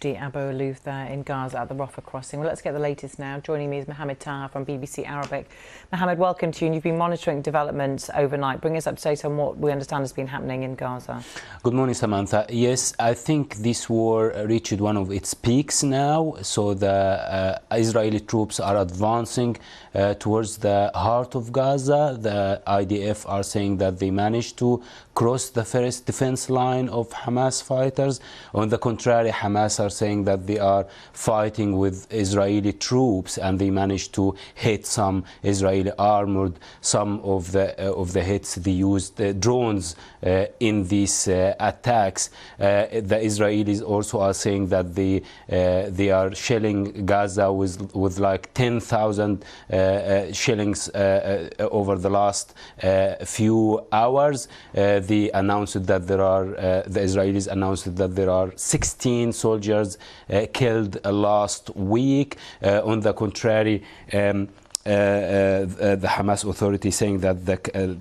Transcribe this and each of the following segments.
Abu Aloof there in Gaza at the Rafah crossing. Well, let's get the latest now. Joining me is Mohamed Taha from BBC Arabic. Mohamed, welcome to you. And you've been monitoring developments overnight. Bring us up to date on what we understand has been happening in Gaza. Good morning, Samantha. Yes, I think this war reached one of its peaks now. So the Israeli troops are advancing towards the heart of Gaza. The IDF are saying that they managed to cross the first defense line of Hamas fighters. On the contrary, Hamas are saying that they are fighting with Israeli troops and they managed to hit some Israeli armored. Some of the hits they used drones in these attacks. The Israelis also are saying that they are shelling Gaza with like 10,000 shellings over the last few hours. They announced that the Israelis announced that there are 16 soldiers killed last week. On the contrary, the Hamas authority saying that the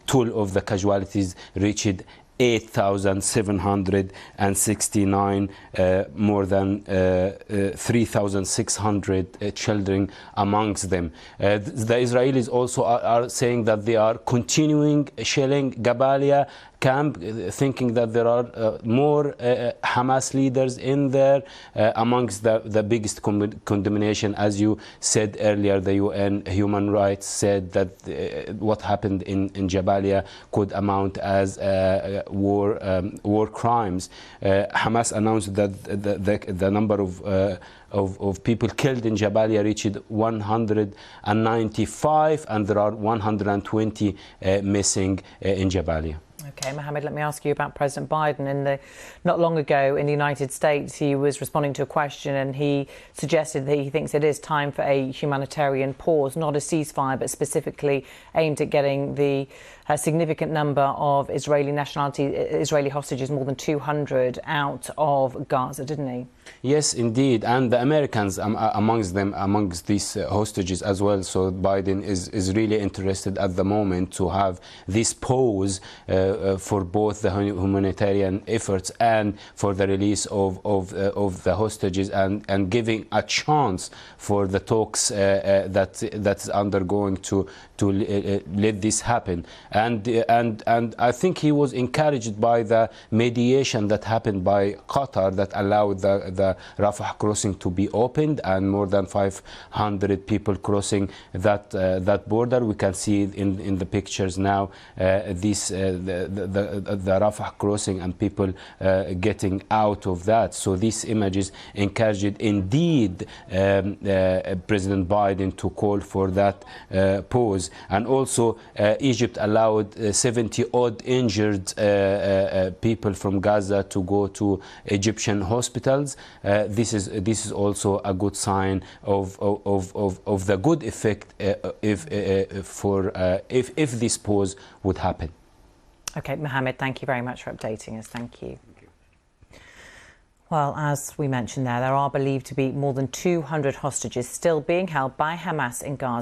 total of the casualties reached 8,769, more than 3,600 children amongst them. The Israelis also are saying that they are continuing shelling Jabalia camp, thinking that there are more Hamas leaders in there. Amongst the biggest condemnation, as you said earlier, the UN human rights said that what happened in Jabalia could amount as war crimes. Hamas announced that the number of people killed in Jabalia reached 195, and there are 120 missing in Jabalia. Okay, Mohamed, let me ask you about President Biden. Not long ago in the United States, he was responding to a question and he suggested that he thinks it is time for a humanitarian pause, not a ceasefire, but specifically aimed at getting the significant number of Israeli hostages, more than 200, out of Gaza, didn't he? Yes, indeed, and the Americans amongst these hostages as well. So Biden is really interested at the moment to have this pause for both the humanitarian efforts and for the release of the hostages, and giving a chance for the talks that's undergoing to let this happen. And I think he was encouraged by the mediation that happened by Qatar that allowed the Rafah crossing to be opened, and more than 500 people crossing that border. We can see in the pictures now the Rafah crossing and people getting out of that. So these images encouraged indeed President Biden to call for that pause. And also Egypt allowed 70-odd injured people from Gaza to go to Egyptian hospitals. This is also a good sign of the good effect if this pause would happen. Okay, Mohamed, thank you very much for updating us. Thank you. Well, as we mentioned there are believed to be more than 200 hostages still being held by Hamas in Gaza.